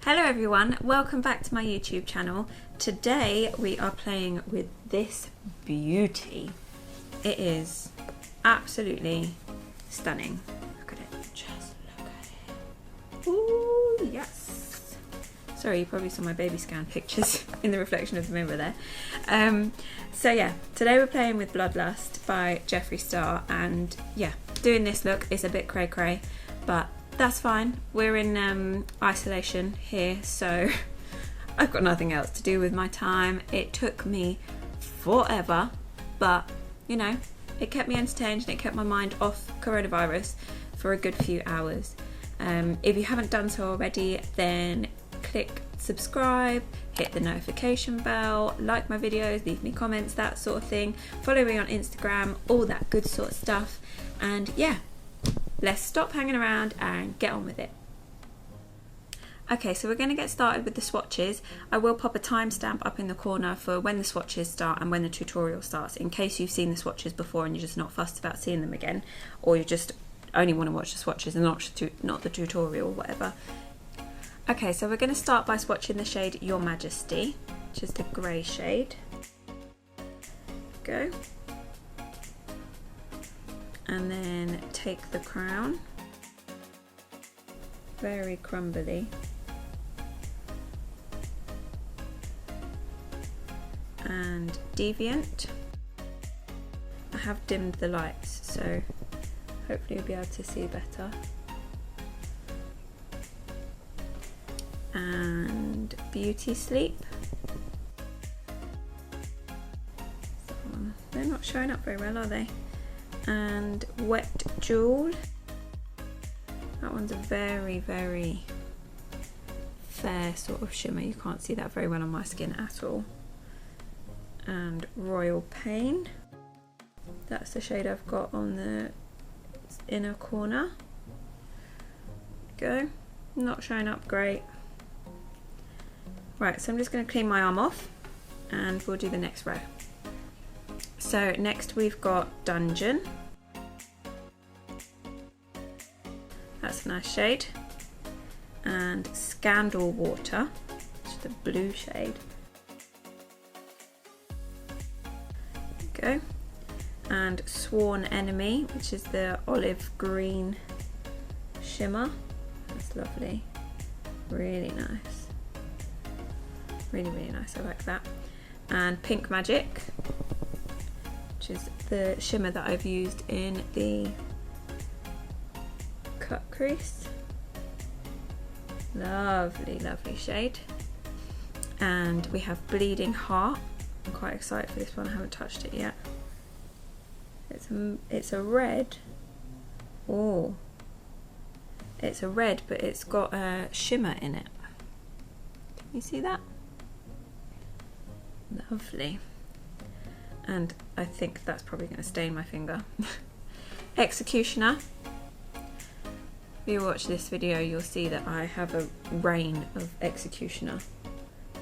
Hello everyone, welcome back to my YouTube channel. Today we are playing with this beauty. It is absolutely stunning. Look at it, just look at it. Ooh, yes. Sorry, you probably saw my baby scan pictures in the reflection of the mirror there. So yeah, today we're playing with Bloodlust by Jeffree Star, and yeah, doing this look is a bit cray cray, but that's fine. We're in isolation here, so I've got nothing else to do with my time. It took me forever, but you know, it kept me entertained and it kept my mind off coronavirus for a good few hours. If you haven't done so already, then click subscribe, hit the notification bell, like my videos, leave me comments, that sort of thing. Follow me on Instagram, all that good sort of stuff. And yeah, let's stop hanging around and get on with it. Okay, so we're going to get started with the swatches. I will pop a timestamp up in the corner for when the swatches start and when the tutorial starts, in case you've seen the swatches before and you're just not fussed about seeing them again, or you just only want to watch the swatches and not the tutorial or whatever. Okay, so we're going to start by swatching the shade Your Majesty, which is the grey shade. Go. And then take the crown, very crumbly, and Deviant. I have dimmed the lights, so hopefully you'll be able to see better. And Beauty Sleep. So, they're not showing up very well, are they? And Wet Jewel. That one's a very, very fair sort of shimmer. You can't see that very well on my skin at all. And Royal Pain. That's the shade I've got on the inner corner. Go. Not showing up great. Right, so I'm just going to clean my arm off and we'll do the next row. So next we've got Dungeon. That's a nice shade. And Scandal Water, which is the blue shade. There we go. And Sworn Enemy, which is the olive green shimmer. That's lovely. Really nice. Really, really nice. I like that. And Pink Magic, which is the shimmer that I've used in the cut crease. Lovely, lovely shade. And we have Bleeding Heart. I'm quite excited for this one. I haven't touched it yet. It's a red. Oh, it's a red, but it's got a shimmer in it. Can you see that? Lovely. And I think that's probably going to stain my finger. Executioner. If you watch this video, you'll see that I have a rain of Executioner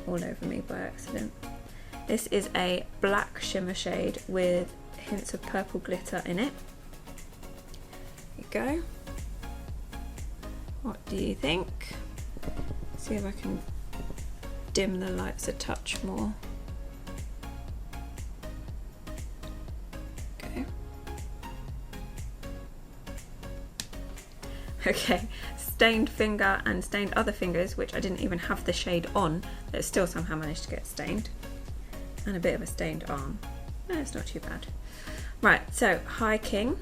all over me by accident. This is a black shimmer shade with hints of purple glitter in it. There you go. What do you think? See if I can dim the lights a touch more. Okay, stained finger and stained other fingers, which I didn't even have the shade on, that still somehow managed to get stained. And a bit of a stained arm. No, it's not too bad. Right, so High King.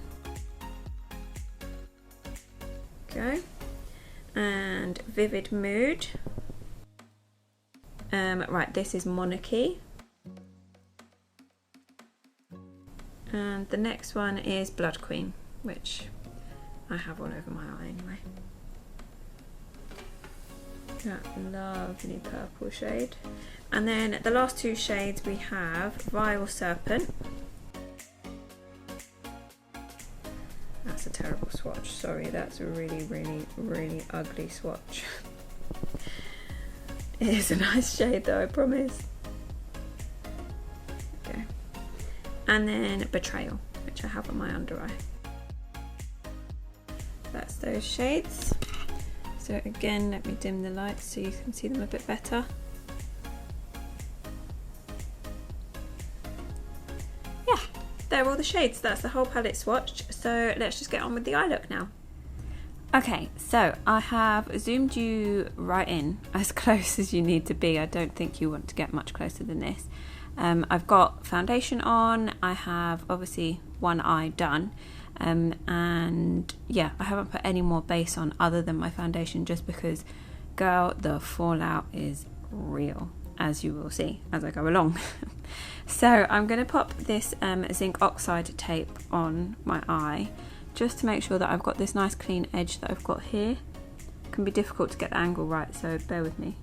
Go. And Vivid Mood. Right, this is Monarchy. And the next one is Blood Queen, which I have all over my eye anyway. That lovely purple shade. And then the last two shades we have Vile Serpent. That's a terrible swatch, sorry, that's a really, really, really ugly swatch. It is a nice shade though, I promise. Okay. And then Betrayal, which I have on my under eye. That's those shades. So again, let me dim the lights so you can see them a bit better. Yeah, they're all the shades. That's the whole palette swatched. So let's just get on with the eye look now. Okay, so I have zoomed you right in as close as you need to be. I don't think you want to get much closer than this. I've got foundation on. I have obviously one eye done. And yeah, I haven't put any more base on other than my foundation just because, girl, the fallout is real, as you will see as I go along. So I'm going to pop this zinc oxide tape on my eye just to make sure that I've got this nice clean edge that I've got here. It can be difficult to get the angle right, so bear with me.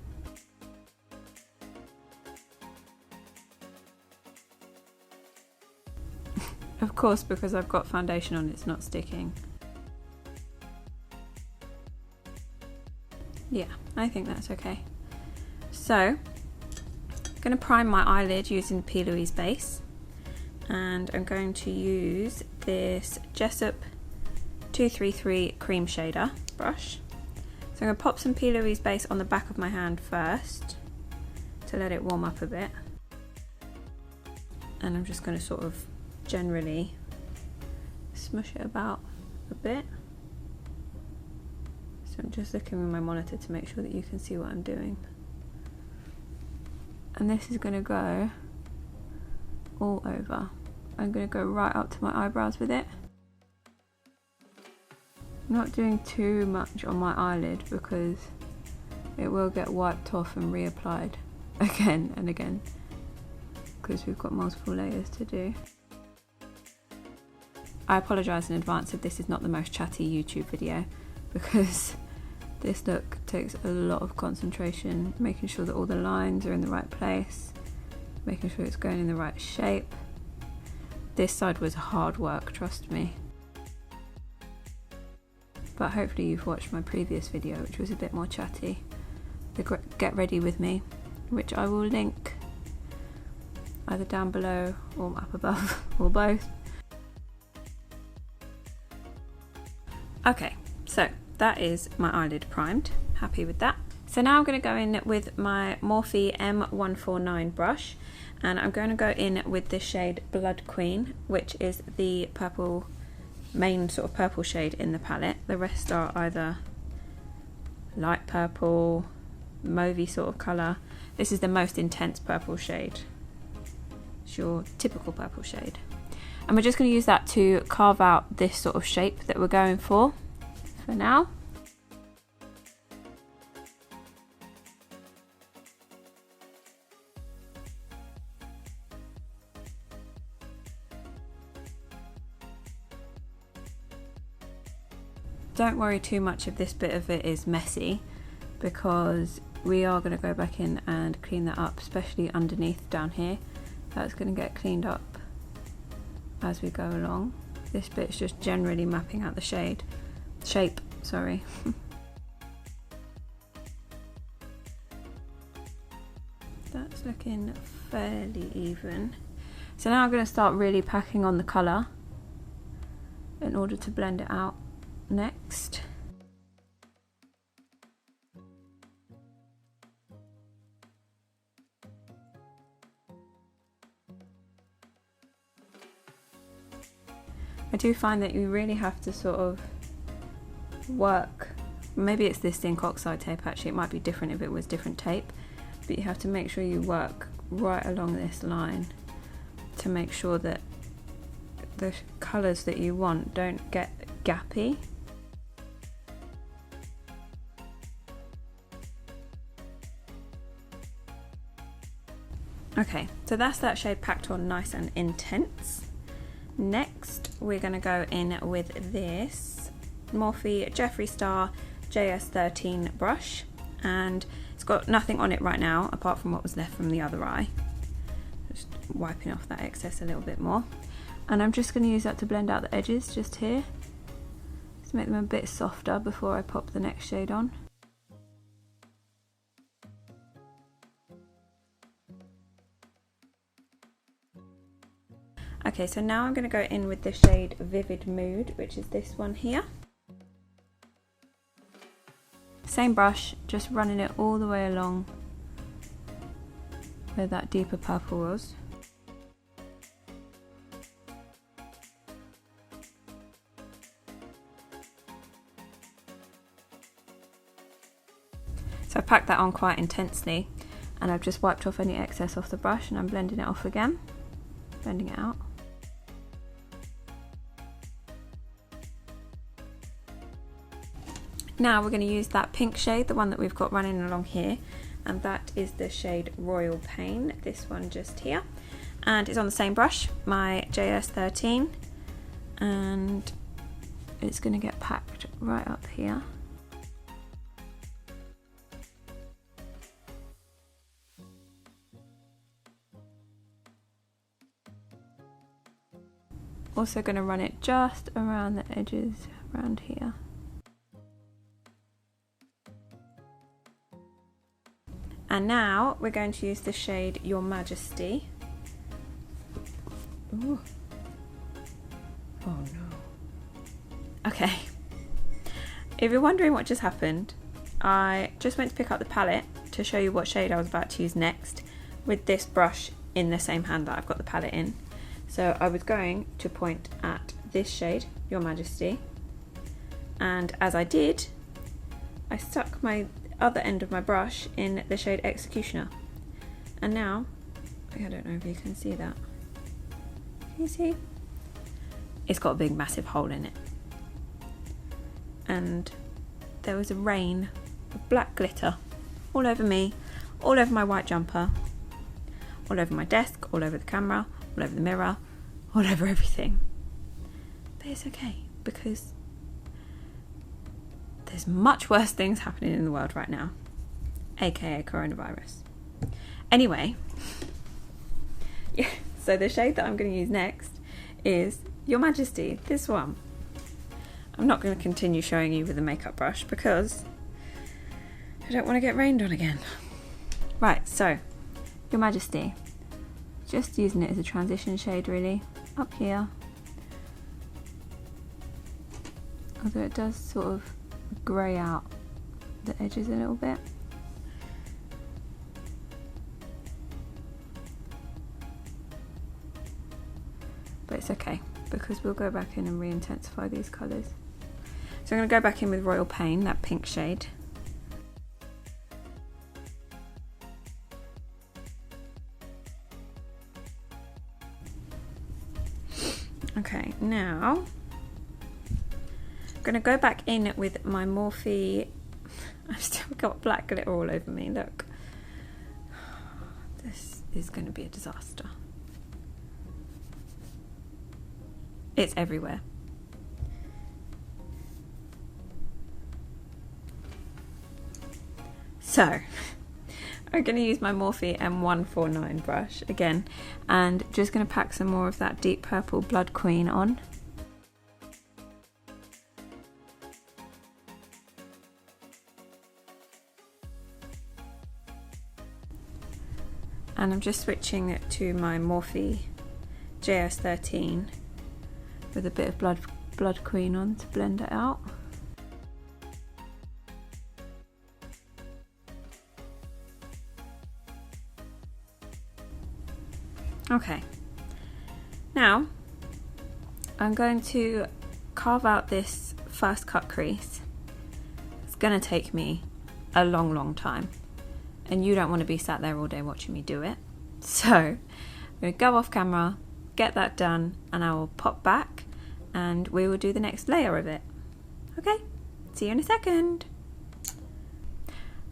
Of course, because I've got foundation on, it's not sticking. Yeah, I think that's okay. So, I'm going to prime my eyelid using P. Louise base, and I'm going to use this Jessup 233 cream shader brush. So I'm going to pop some P. Louise base on the back of my hand first to let it warm up a bit, and I'm just going to sort of generally smush it about a bit. So I'm just looking with my monitor to make sure that you can see what I'm doing. And this is going to go all over. I'm going to go right up to my eyebrows with it. I'm not doing too much on my eyelid because it will get wiped off and reapplied again and again because we've got multiple layers to do. I apologise in advance if this is not the most chatty YouTube video because this look takes a lot of concentration, making sure that all the lines are in the right place, making sure it's going in the right shape. This side was hard work, trust me. But hopefully you've watched my previous video, which was a bit more chatty, the Get Ready With Me, which I will link either down below or up above or both. Okay, so that is my eyelid primed. Happy with that. So now I'm going to go in with my Morphe M149 brush, and I'm going to go in with the shade Blood Queen, which is the purple, main sort of purple shade in the palette. The rest are either light purple, mauvey sort of colour. This is the most intense purple shade. It's your typical purple shade. And we're just going to use that to carve out this sort of shape that we're going for now. Don't worry too much if this bit of it is messy, because we are going to go back in and clean that up, especially underneath down here. That's going to get cleaned up as we go along. This bit's just generally mapping out the shape, sorry. That's looking fairly even. So now I'm going to start really packing on the colour in order to blend it out next. I do find that you really have to sort of work, maybe it's this zinc oxide tape actually, it might be different if it was different tape, but you have to make sure you work right along this line to make sure that the colours that you want don't get gappy. Okay, so that's that shade packed on nice and intense. Next, we're going to go in with this Morphe Jeffree Star JS13 brush, and it's got nothing on it right now apart from what was left from the other eye. Just wiping off that excess a little bit more. And I'm just going to use that to blend out the edges just here, to make them a bit softer before I pop the next shade on. Okay, so now I'm going to go in with the shade Vivid Mood, which is this one here. Same brush, just running it all the way along where that deeper purple was. So I've packed that on quite intensely, and I've just wiped off any excess off the brush, and I'm blending it off again, blending it out. Now we're going to use that pink shade, the one that we've got running along here, and that is the shade Royal Pain, this one just here, and it's on the same brush, my JS13, and it's going to get packed right up here. Also going to run it just around the edges around here. And now we're going to use the shade Your Majesty. Ooh. Oh no. Okay. If you're wondering what just happened, I just went to pick up the palette to show you what shade I was about to use next with this brush in the same hand that I've got the palette in. So I was going to point at this shade, Your Majesty, and as I did, I stuck my other end of my brush in the shade Executioner. And now, I don't know if you can see that. Can you see? It's got a big massive hole in it. And there was a rain of black glitter all over me, all over my white jumper, all over my desk, all over the camera, all over the mirror, all over everything. But it's okay, because there's much worse things happening in the world right now, aka coronavirus. Anyway, yeah, so the shade that I'm going to use next is Your Majesty, this one. I'm not going to continue showing you with a makeup brush because I don't want to get rained on again. Right, so Your Majesty, just using it as a transition shade really, up here. Although it does sort of grey out the edges a little bit. But it's okay, because we'll go back in and re-intensify these colours. So I'm going to go back in with Royal Pain, that pink shade. Okay, now I'm going to go back in with my Morphe. I've still got black glitter all over me, look. This is going to be a disaster. It's everywhere. So, I'm going to use my Morphe M149 brush again, and just going to pack some more of that deep purple Blood Queen on. And I'm just switching it to my Morphe JS13 with a bit of Blood Queen on to blend it out. Okay, now I'm going to carve out this first cut crease. It's going to take me a long time, and you don't want to be sat there all day watching me do it. So I'm going to go off camera, get that done, and I will pop back and we will do the next layer of it. Okay, see you in a second.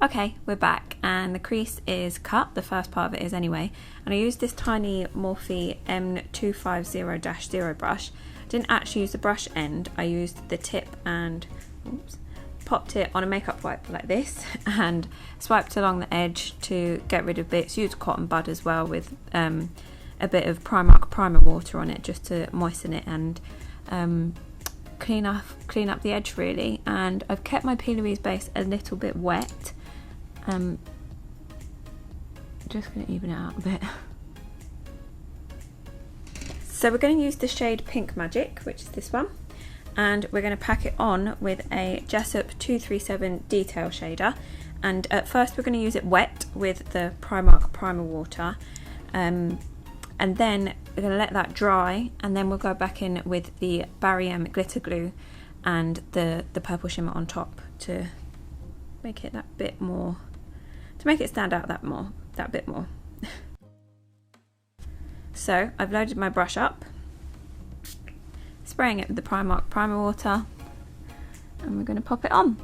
Okay, we're back, and the crease is cut, the first part of it is anyway, and I used this tiny Morphe M250-0 brush. I didn't actually use the brush end, I used the tip and popped it on a makeup wipe like this and swiped along the edge to get rid of bits. Used cotton bud as well with a bit of primer water on it just to moisten it and clean up the edge really. And I've kept my P. Louise base a little bit wet. Just going to even it out a bit. So we're going to use the shade Pink Magic, which is this one, and we're going to pack it on with a Jessup 237 detail shader. And at first we're going to use it wet with the Primark primer water, and then we're going to let that dry, and then we'll go back in with the Barry M glitter glue and the purple shimmer on top to make it that bit more, to make it stand out that bit more. So I've loaded my brush up, spraying it with the Primark primer water, and we're going to pop it on.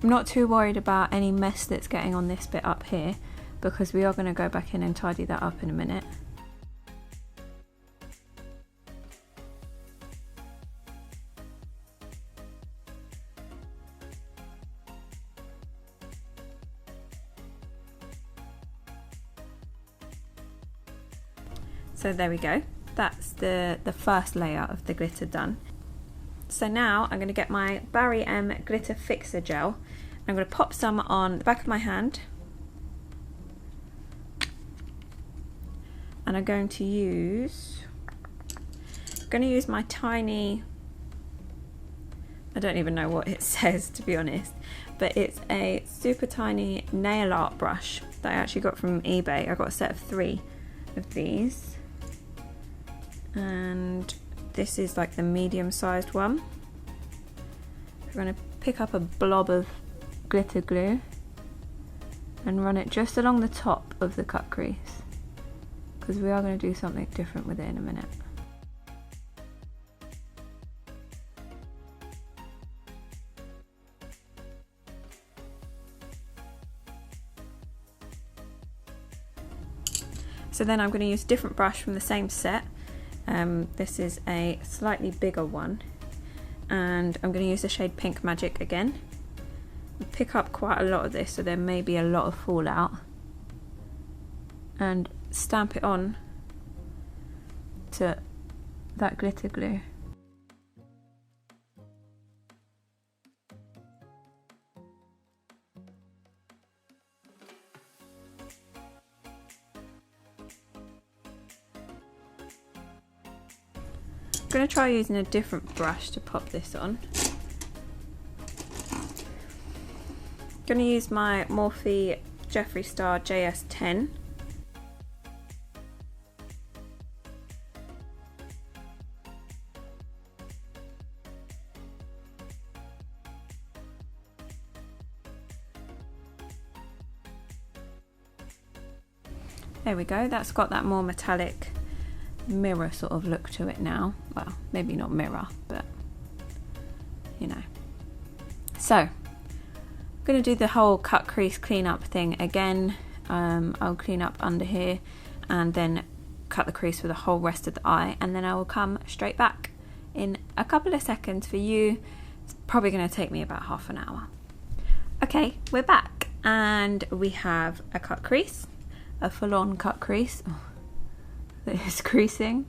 I'm not too worried about any mess that's getting on this bit up here, because we are going to go back in and tidy that up in a minute. So there we go, that's the first layer of the glitter done. So now I'm going to get my Barry M glitter fixer gel. I'm going to pop some on the back of my hand, and I'm going to use my tiny, I don't even know what it says to be honest, but it's a super tiny nail art brush that I actually got from eBay. I got a set of 3 of these, and this is like the medium sized one. We're going to pick up a blob of glitter glue and run it just along the top of the cut crease, because we are going to do something different with it in a minute. So then I'm going to use a different brush from the same set. This is a slightly bigger one, and I'm going to use the shade Pink Magic again. Pick up quite a lot of this, so there may be a lot of fallout, and stamp it on to that glitter glue. I'm going to try using a different brush to pop this on. I'm going to use my Morphe Jeffree Star JS10. There we go, that's got that more metallic mirror sort of look to it now. Well, maybe not mirror, but you know. So I'm going to do the whole cut crease clean up thing again. I'll clean up under here and then cut the crease for the whole rest of the eye, and then I will come straight back in a couple of seconds for you. It's probably going to take me about half an hour. Okay, we're back, and we have a cut crease, a full-on cut crease that is creasing.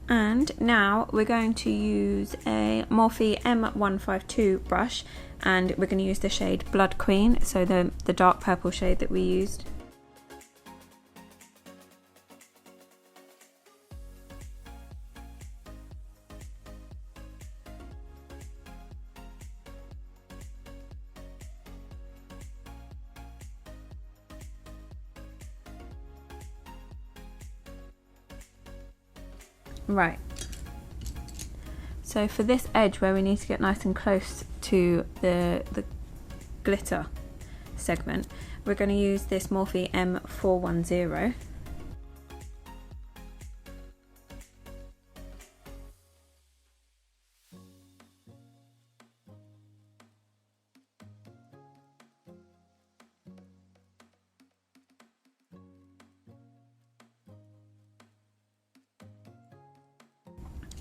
And now we're going to use a Morphe M152 brush, and we're going to use the shade Blood Queen, so the dark purple shade that we used. Right, so for this edge where we need to get nice and close to the glitter segment, we're going to use this Morphe M410.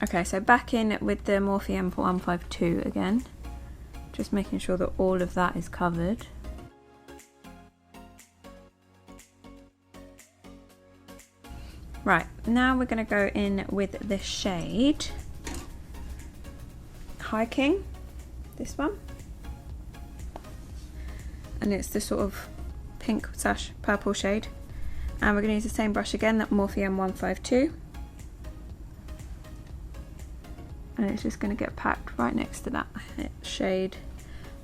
Okay, so back in with the Morphe M152 again, just making sure that all of that is covered. Right, now we're going to go in with the shade Hiking, this one, and it's the sort of pink / purple shade, and we're going to use the same brush again, that Morphe M152, and it's just going to get packed right next to that shade,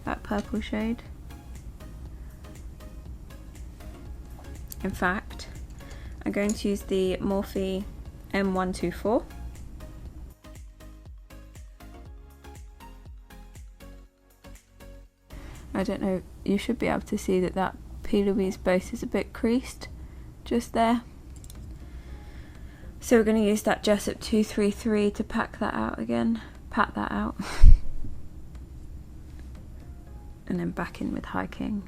that purple shade. In fact, I'm going to use the Morphe M124. I don't know, you should be able to see that that P. Louise base is a bit creased just there. So we're going to use that Jessup 233 to pack that out again, pat that out. And then back in with Hiking.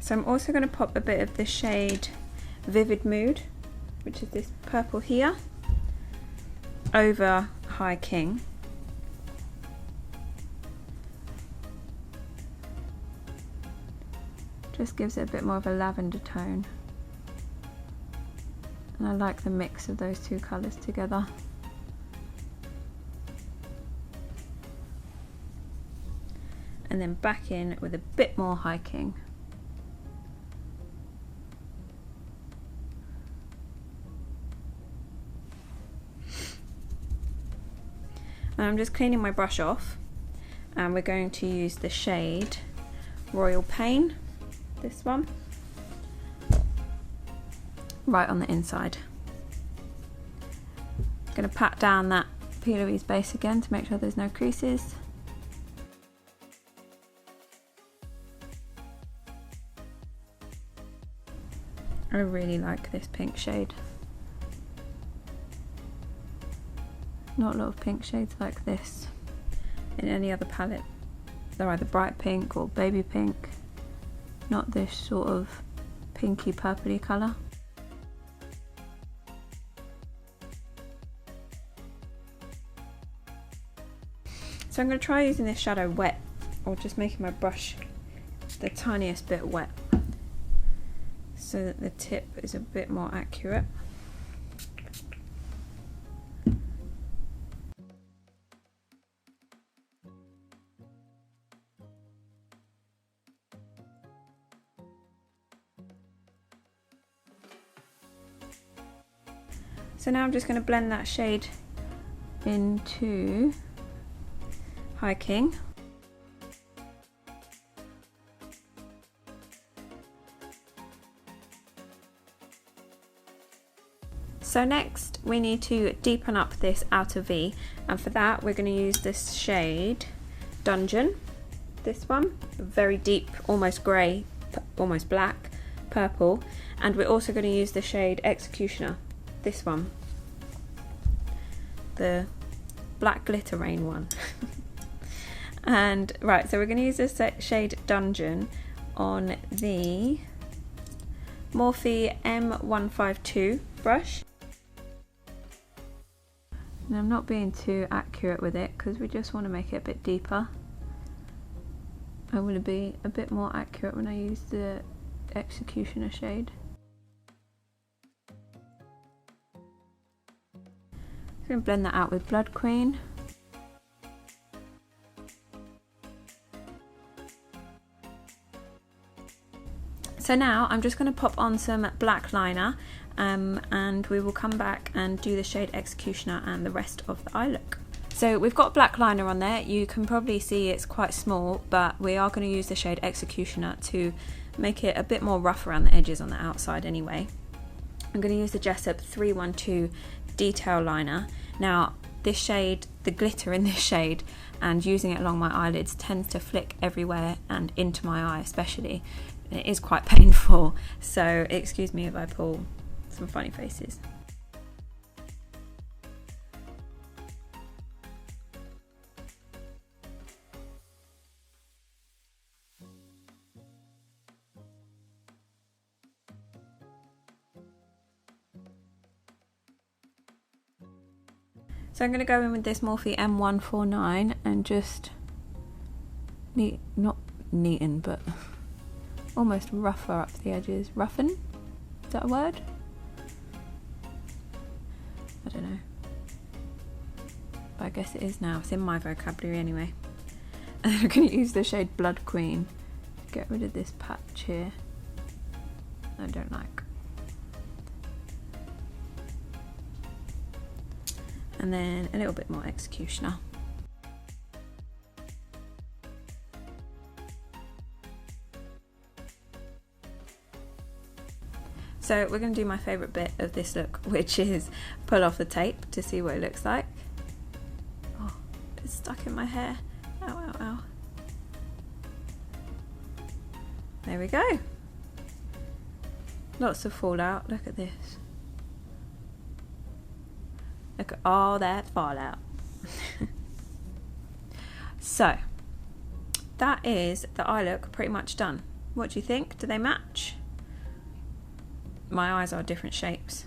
So I'm also going to pop a bit of the shade Vivid Mood, which is this purple here, over Hiking. Just gives it a bit more of a lavender tone. And I like the mix of those two colours together. And then back in with a bit more Hiking. And I'm just cleaning my brush off, and we're going to use the shade Royal Pain, this one, right on the inside. I'm going to pat down that P. Louise base again to make sure there's no creases. I really like this pink shade. Not a lot of pink shades like this in any other palette. They're either bright pink or baby pink, not this sort of pinky purpley colour. So I'm going to try using this shadow wet, or just making my brush the tiniest bit wet so that the tip is a bit more accurate. So now I'm just going to blend that shade into Hiking. So next we need to deepen up this outer V, and for that we're going to use this shade Dungeon, this one, very deep, almost grey, almost black, purple, and we're also going to use the shade Executioner, this one, the black glitter rain one. And right, so we're going to use this shade Dungeon on the Morphe M152 brush. And I'm not being too accurate with it because we just want to make it a bit deeper. I want to be a bit more accurate when I use the Executioner shade. I'm going to blend that out with Blood Queen. So now I'm just going to pop on some black liner, and we will come back and do the shade Executioner and the rest of the eye look. So we've got black liner on there. You can probably see it's quite small, but we are going to use the shade Executioner to make it a bit more rough around the edges on the outside anyway. I'm going to use the Jessup 312 detail liner. Now this shade, the glitter in this shade, and using it along my eyelids tends to flick everywhere and into my eye especially. It is quite painful, so excuse me if I pull some funny faces. So I'm going to go in with this Morphe M149 and just not neaten, but almost rougher up the edges. Roughen? Is that a word? I don't know. But I guess it is now. It's in my vocabulary anyway. And I'm going to use the shade Blood Queen to get rid of this patch here I don't like. And then a little bit more Executioner. So we're going to do my favourite bit of this look, which is pull off the tape to see what it looks like. Oh, it's stuck in my hair. Ow, ow, ow. There we go. Lots of fallout. Look at this. Look at all that fallout. So, that is the eye look pretty much done. What do you think? Do they match? My eyes are different shapes,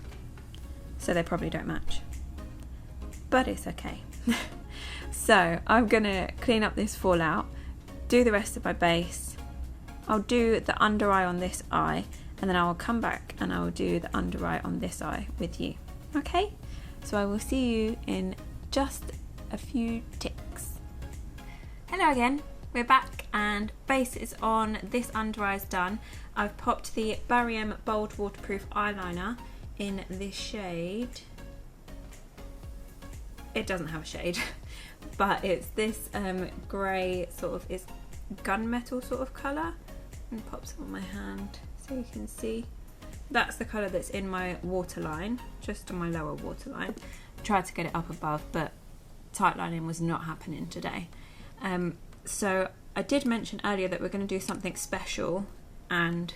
so they probably don't match. But it's okay. So, I'm going to clean up this fallout, do the rest of my base. I'll do the under eye on this eye, and then I will come back and I will do the under eye on this eye with you. Okay? So I will see you in just a few ticks. Hello again, we're back and base is on, this under eye is done. I've popped the Barry Bold Waterproof Eyeliner in this shade. It doesn't have a shade, but it's this grey sort of, it's gunmetal sort of colour. I'm gonna pop some on my hand so you can see. That's the colour that's in my waterline, just on my lower waterline. Tried to get it up above, but tight lining was not happening today. So I did mention earlier that we're going to do something special, and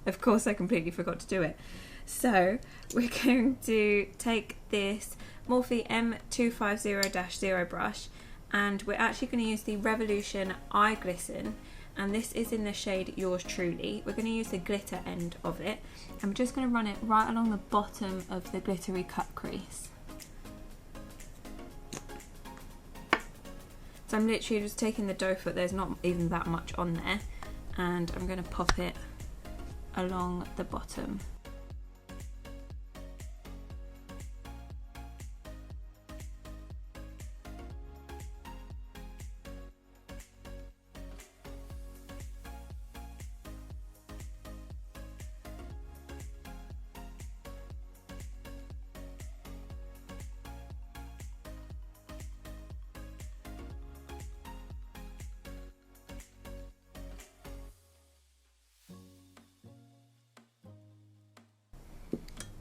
of course I completely forgot to do it. So we're going to take this Morphe M250-0 brush, and we're actually going to use the Revolution Eye Glisten, and this is in the shade Yours Truly. We're going to use the glitter end of it, and we're just going to run it right along the bottom of the glittery cut crease. So I'm literally just taking the doe foot, there's not even that much on there, and I'm going to pop it along the bottom.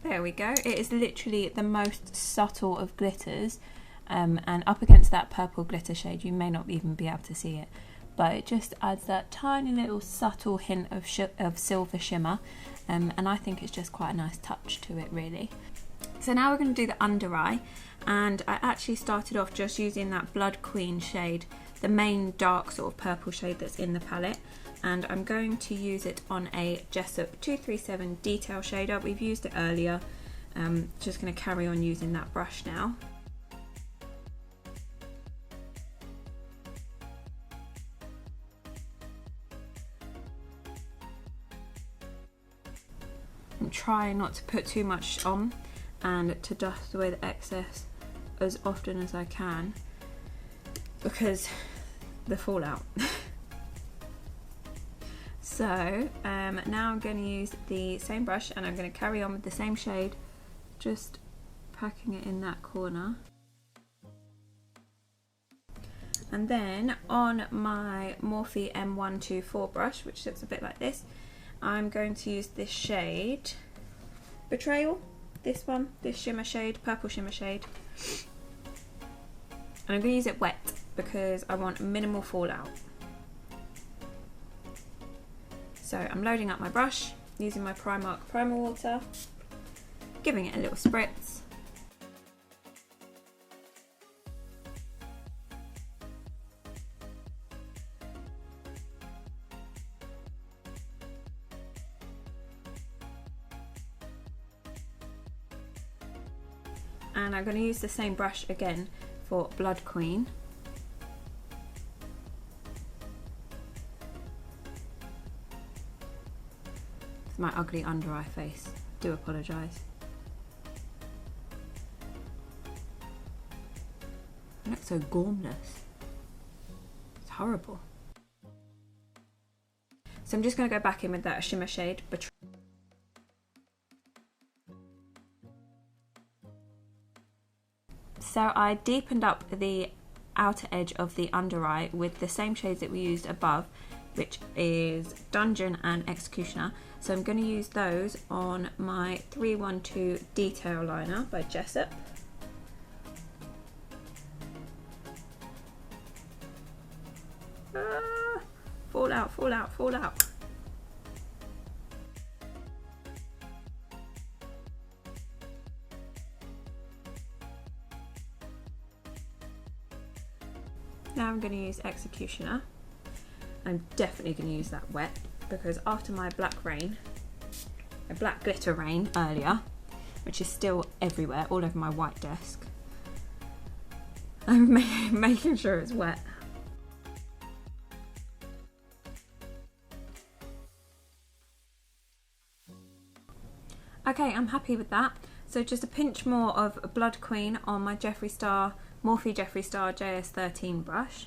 There we go. It is literally the most subtle of glitters, and up against that purple glitter shade you may not even be able to see it, but it just adds that tiny little subtle hint of silver shimmer, and I think it's just quite a nice touch to it really. So now we're going to do the under eye, and I actually started off just using that Blood Queen shade, the main dark sort of purple shade that's in the palette, and I'm going to use it on a Jessup 237 detail shader. We've used it earlier, just going to carry on using that brush now. I'm trying not to put too much on and to dust away the excess as often as I can, because the fallout. So now I'm going to use the same brush and I'm going to carry on with the same shade, just packing it in that corner. And then on my Morphe M124 brush, which looks a bit like this, I'm going to use this shade, Betrayal, this one, this shimmer shade, purple shimmer shade. And I'm going to use it wet because I want minimal fallout. So I'm loading up my brush, using my Primark primer water, giving it a little spritz. And I'm going to use the same brush again for Blood Queen. It's my ugly under eye face. Do apologise. I look so gormless. It's horrible. So I'm just going to go back in with that shimmer shade. So I deepened up the outer edge of the under eye with the same shades that we used above, which is Dungeon and Executioner. So I'm going to use those on my 312 Detail Liner by Jessup. Fall out, fall out, fall out. Now I'm going to use Executioner. I'm definitely going to use that wet because after my black glitter rain earlier, which is still everywhere, all over my white desk, I'm making sure it's wet. Okay, I'm happy with that. So just a pinch more of Blood Queen on my Jeffree Star, Morphe Jeffree Star JS13 brush.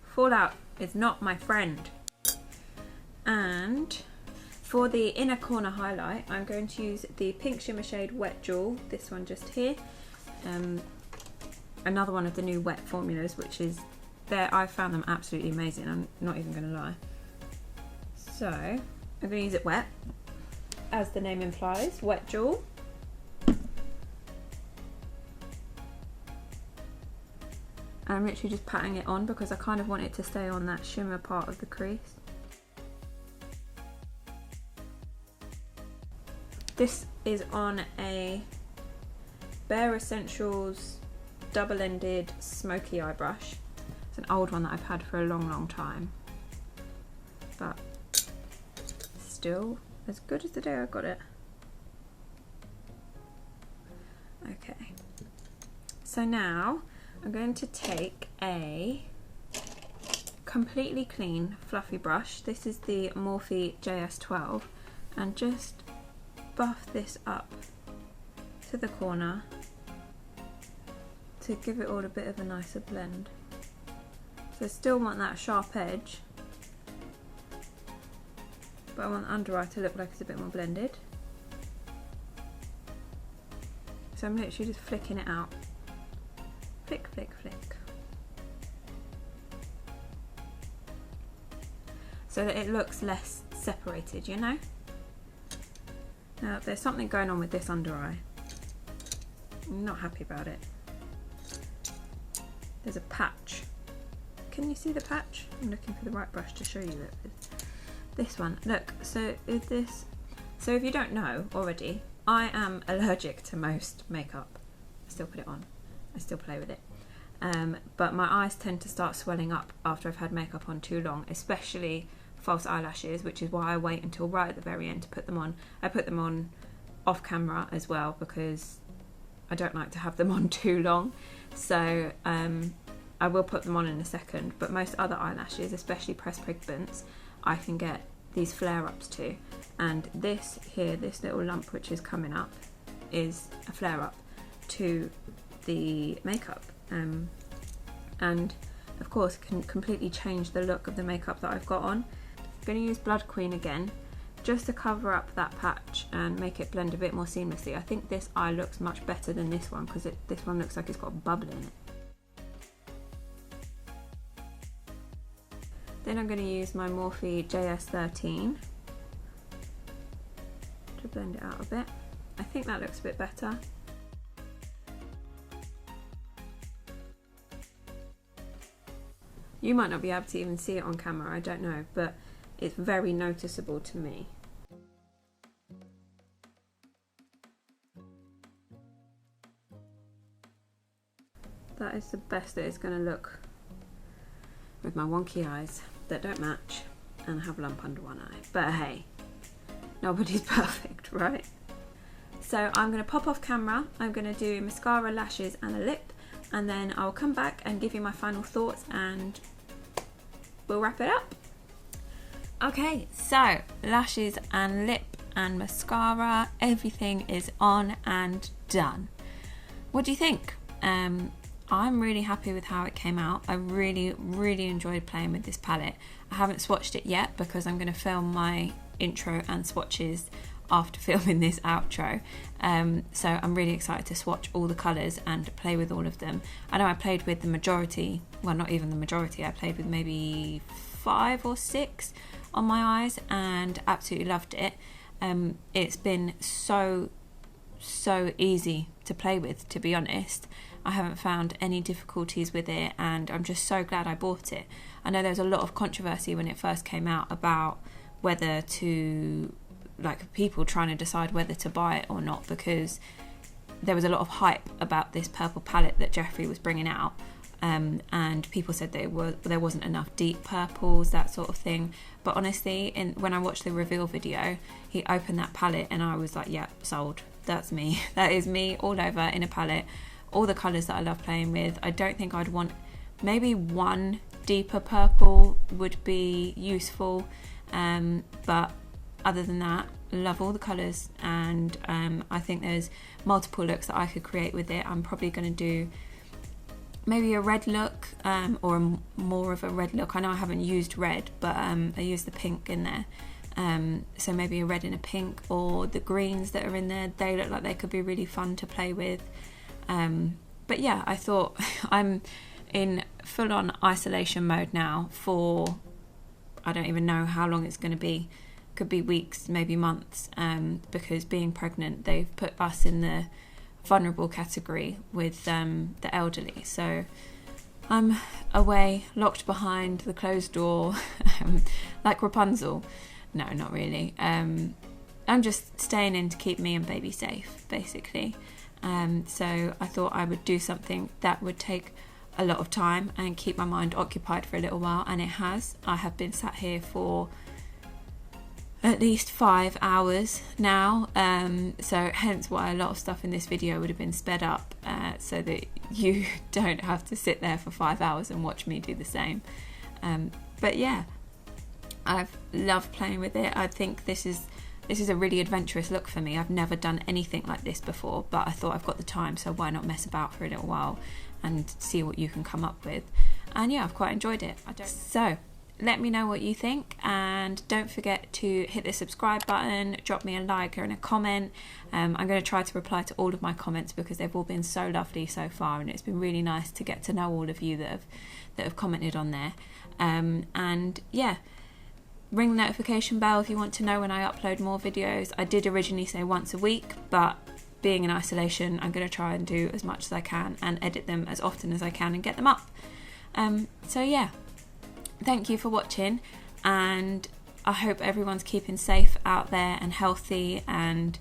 Fallout is not my friend. And for the inner corner highlight, I'm going to use the pink shimmer shade Wet Jewel, this one just here. Another one of the new wet formulas, which is there. I found them absolutely amazing, I'm not even going to lie. So I'm going to use it wet, as the name implies, Wet Jewel. I'm literally just patting it on because I kind of want it to stay on that shimmer part of the crease. This is on a Bare Essentials double-ended smoky eye brush. It's an old one that I've had for a long time, but still as good as the day I got it. Okay, so now I'm going to take a completely clean fluffy brush. This is the Morphe JS12, and just buff this up to the corner to give it all a bit of a nicer blend. So I still want that sharp edge, but I want the under eye to look like it's a bit more blended. So I'm literally just flicking it out. Flick, flick, flick. So that it looks less separated, you know? Now there's something going on with this under eye. I'm not happy about it. There's a patch. Can you see the patch? I'm looking for the right brush to show you that. This one, look, so if you don't know already, I am allergic to most makeup. I still put it on, I still play with it. But my eyes tend to start swelling up after I've had makeup on too long, especially false eyelashes, which is why I wait until right at the very end to put them on. I put them on off camera as well because I don't like to have them on too long. So I will put them on in a second, but most other eyelashes, especially pressed pigments, I can get these flare-ups too. And this here, this little lump which is coming up, is a flare-up to the makeup. And of course can completely change the look of the makeup that I've got on. I'm going to use Blood Queen again, just to cover up that patch and make it blend a bit more seamlessly. I think this eye looks much better than this one because this one looks like it's got a bubble in it. Then I'm going to use my Morphe JS13 to blend it out a bit. I think that looks a bit better. You might not be able to even see it on camera, I don't know, but it's very noticeable to me. That is the best that it's going to look with my wonky eyes that don't match and have a lump under one eye. But hey, Nobody's perfect, right? So I'm going to pop off camera, I'm going to do mascara, lashes and a lip, and then I'll come back and give you my final thoughts and we'll wrap it up. Okay, so lashes and lip and mascara, everything is on and done. What do you think? I'm really happy with how it came out. I really enjoyed playing with this palette. I haven't swatched it yet because I'm going to film my intro and swatches after filming this outro, so I'm really excited to swatch all the colours and play with all of them. I know I played with the majority, well not even the majority, I played with maybe 5 or 6 on my eyes and absolutely loved it. It's been so easy to play with, to be honest. I haven't found any difficulties with it and I'm just so glad I bought it. I know there was a lot of controversy when it first came out about whether to, like, people trying to decide whether to buy it or not, because there was a lot of hype about this purple palette that Jeffree was bringing out, and people said that there wasn't enough deep purples, that sort of thing. But honestly, when I watched the reveal video, he opened that palette and I was like, yeah, sold. That's me. That is me all over in a palette. All the colours that I love playing with. I don't think I'd want, maybe one deeper purple would be useful, but other than that, love all the colours, and I think there's multiple looks that I could create with it. I'm probably going to do maybe a red look, or more of a red look. I know I haven't used red, but I used the pink in there, so maybe a red and a pink, or the greens that are in there, they look like they could be really fun to play with. But yeah, I thought I'm in full-on isolation mode now for, I don't even know how long it's going to be. Could be weeks, maybe months, because being pregnant, they've put us in the vulnerable category with the elderly. So I'm away, locked behind the closed door, like Rapunzel. No, not really. I'm just staying in to keep me and baby safe, basically. So I thought I would do something that would take a lot of time and keep my mind occupied for a little while, and it has. I have been sat here for at least 5 hours now, so hence why a lot of stuff in this video would have been sped up, so that you don't have to sit there for 5 hours and watch me do the same. But yeah, I've loved playing with it. I think this is a really adventurous look for me. I've never done anything like this before, but I thought I've got the time, so why not mess about for a little while and see what you can come up with. And yeah, I've quite enjoyed it. So let me know what you think, and don't forget to hit the subscribe button, drop me a like or a comment. I'm going to try to reply to all of my comments because they've all been so lovely so far, and it's been really nice to get to know all of you that have commented on there. And yeah, ring the notification bell if you want to know when I upload more videos. I did originally say once a week, but being in isolation, I'm going to try and do as much as I can and edit them as often as I can and get them up. So yeah, thank you for watching, and I hope everyone's keeping safe out there and healthy and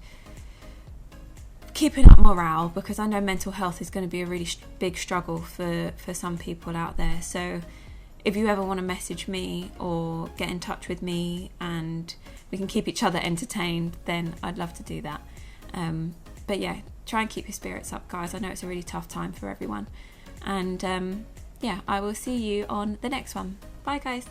keeping up morale, because I know mental health is going to be a really big struggle for some people out there. So if you ever want to message me or get in touch with me and we can keep each other entertained, then I'd love to do that. But yeah, try and keep your spirits up, guys. I know it's a really tough time for everyone. And yeah, I will see you on the next one. Bye, guys.